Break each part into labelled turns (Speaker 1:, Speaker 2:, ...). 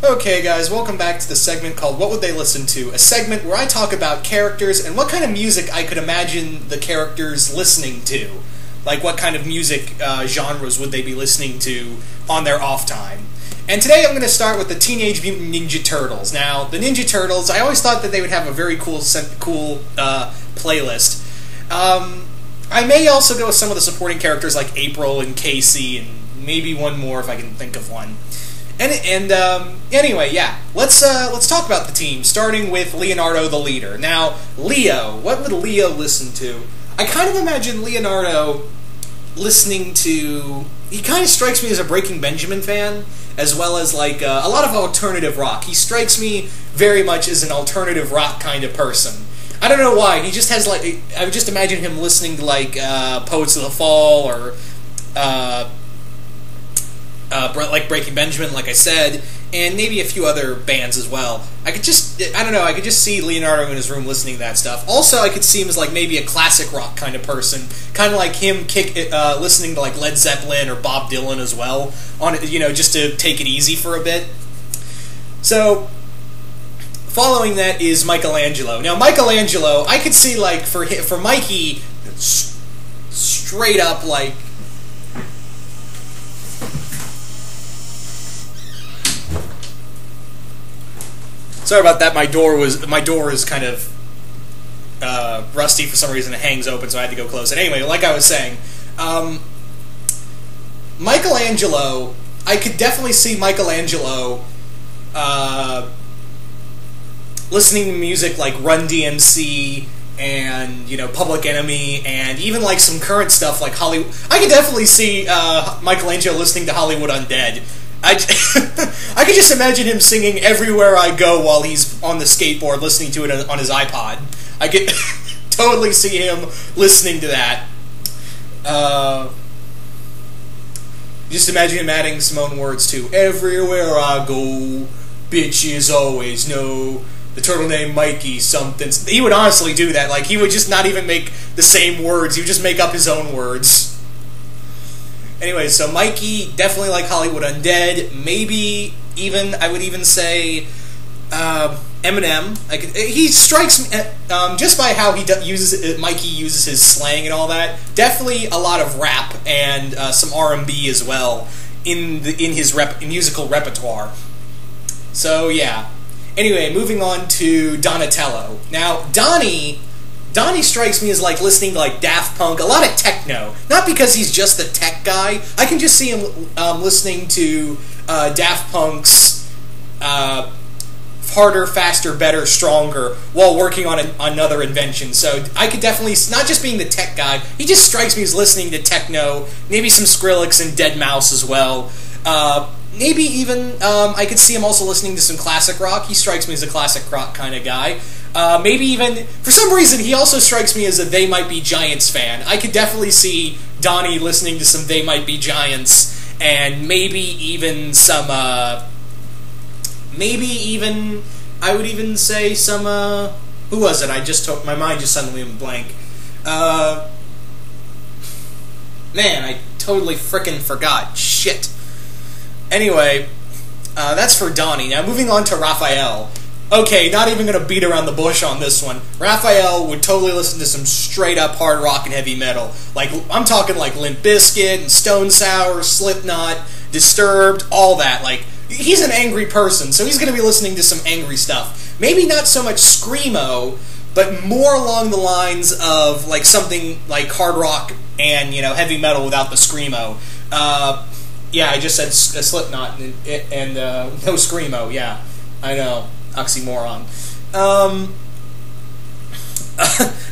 Speaker 1: Okay guys, welcome back to the segment called What Would They Listen To? A segment where I talk about characters and what kind of music I could imagine the characters listening to. Like what kind of music genres would they be listening to on their off time. And today I'm going to start with the Teenage Mutant Ninja Turtles. Now, the Ninja Turtles, I always thought that they would have a very cool playlist. I may also go with some of the supporting characters like April and Casey and maybe one more if I can think of one. Anyway, yeah, let's talk about the team, starting with Leonardo the leader. Now, Leo, what would Leo listen to? I kind of imagine Leonardo listening to... He kind of strikes me as a Breaking Benjamin fan, as well as like a lot of alternative rock. He strikes me very much as an alternative rock kind of person. I don't know why. He just has like... I would just imagine him listening to like Poets of the Fall or... like Breaking Benjamin, like I said, and maybe a few other bands as well. I could just see Leonardo in his room listening to that stuff. Also, I could see him as like maybe a classic rock kind of person, kind of like him listening to like Led Zeppelin or Bob Dylan as well, just to take it easy for a bit. So, following that is Michelangelo. Now, Michelangelo, I could see like for Mikey, straight up like. Sorry about that. My door is kind of rusty for some reason. It hangs open, so I had to go close it. Anyway, like I was saying, Michelangelo. I could definitely see Michelangelo listening to music like Run DMC and Public Enemy, and even like some current stuff like Hollywood. I could definitely see Michelangelo listening to Hollywood Undead. I could just imagine him singing Everywhere I Go while he's on the skateboard listening to it on his iPod. I could totally see him listening to that. Just imagine him adding some own words to Everywhere I Go, bitches always know the turtle named Mikey something. He would honestly do that. Like, he would just not even make the same words. He would just make up his own words. Anyway, so Mikey, definitely like Hollywood Undead. Maybe even, I would even say, Eminem. He strikes me, just by how Mikey uses his slang and all that, definitely a lot of rap and some R&B as well in his musical repertoire. So, yeah. Anyway, moving on to Donatello. Now, Donnie strikes me as like listening to like Daft Punk, a lot of techno. Not because he's just the tech guy. I can just see him listening to Daft Punk's Harder, Faster, Better, Stronger while working on another invention. So I could definitely, not just being the tech guy, he just strikes me as listening to techno, maybe some Skrillex and Deadmau5 as well. Maybe even, I could see him also listening to some classic rock. He strikes me as a classic rock kind of guy. Maybe even, for some reason, he also strikes me as a They Might Be Giants fan. I could definitely see Donnie listening to some They Might Be Giants, and maybe even some, I would even say some, who was it? My mind just suddenly went blank. Man, I totally frickin' forgot. Shit. Anyway, that's for Donnie. Now, moving on to Raphael. Okay, not even going to beat around the bush on this one. Raphael would totally listen to some straight-up hard rock and heavy metal. Like, I'm talking like Limp Bizkit and Stone Sour, Slipknot, Disturbed, all that. Like, he's an angry person, so he's going to be listening to some angry stuff. Maybe not so much screamo, but more along the lines of like something like hard rock and, heavy metal without the screamo. Yeah, I just said Slipknot and no screamo, yeah. I know. Oxymoron.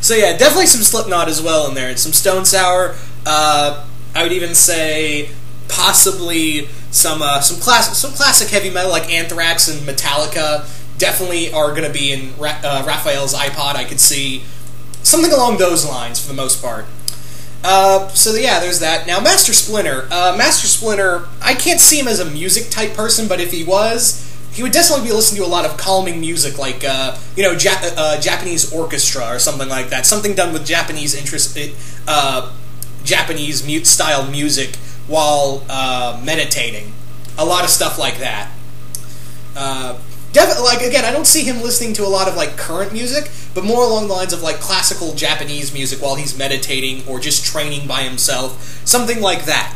Speaker 1: So yeah, definitely some Slipknot as well in there, and some Stone Sour. I would even say possibly some classic heavy metal like Anthrax and Metallica. Definitely are going to be in Raphael's iPod. I could see something along those lines for the most part. So yeah, there's that. Now, Master Splinter. Master Splinter, I can't see him as a music type person, but if he was, he would definitely be listening to a lot of calming music, like Japanese orchestra or something like that. Something done with Japanese Japanese style music while meditating. A lot of stuff like that. Like, again, I don't see him listening to a lot of, like, current music, but more along the lines of, like, classical Japanese music while he's meditating or just training by himself. Something like that.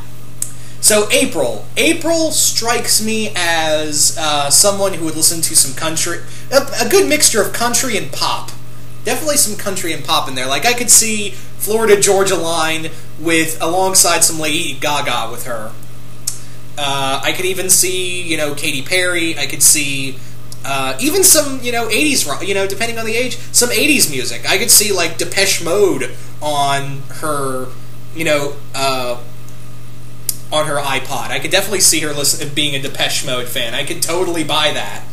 Speaker 1: So, April. April strikes me as someone who would listen to some country. A good mixture of country and pop. Definitely some country and pop in there. Like, I could see Florida Georgia Line alongside some Lady Gaga with her. I could even see, Katy Perry. I could see even some, 80s rock, depending on the age, some 80s music. I could see, like, Depeche Mode on her, on her iPod. I could definitely see her being a Depeche Mode fan. I could totally buy that.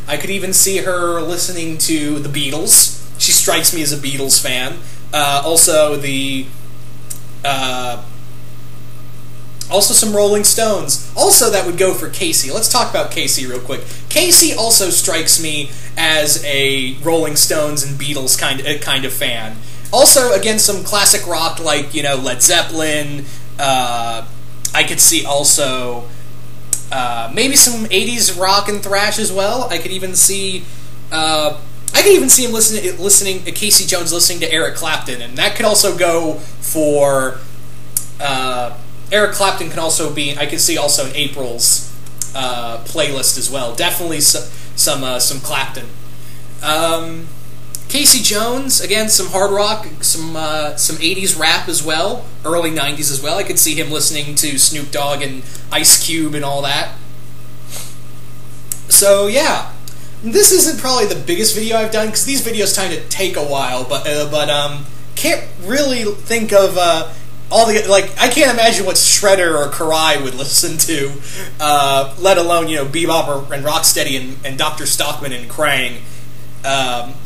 Speaker 1: I could even see her listening to the Beatles. She strikes me as a Beatles fan. Also some Rolling Stones. Also, that would go for Casey. Let's talk about Casey real quick. Casey also strikes me as a Rolling Stones and Beatles kind of fan. Also, again, some classic rock like, Led Zeppelin. I could see also maybe some 80s rock and thrash as well. I could even see him listening to Casey Jones listening to Eric Clapton, and that could also go for Eric Clapton. Can also be, I could see also in April's playlist as well. Definitely some Clapton. Casey Jones, again, some hard rock, some 80s rap as well, early 90s as well. I could see him listening to Snoop Dogg and Ice Cube and all that. So, yeah. This isn't probably the biggest video I've done, because these videos tend to take a while, but can't really think of all the, like, I can't imagine what Shredder or Karai would listen to, let alone, Bebop and Rocksteady and Dr. Stockman and Krang.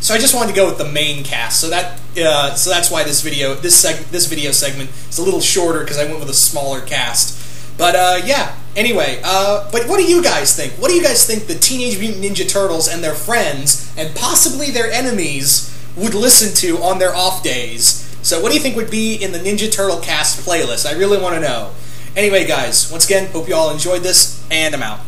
Speaker 1: So I just wanted to go with the main cast. So that's why this video segment is a little shorter, because I went with a smaller cast. But yeah. Anyway, but what do you guys think? What do you guys think the Teenage Mutant Ninja Turtles and their friends and possibly their enemies would listen to on their off days? So what do you think would be in the Ninja Turtle cast playlist? I really want to know. Anyway, guys, once again, hope you all enjoyed this, and I'm out.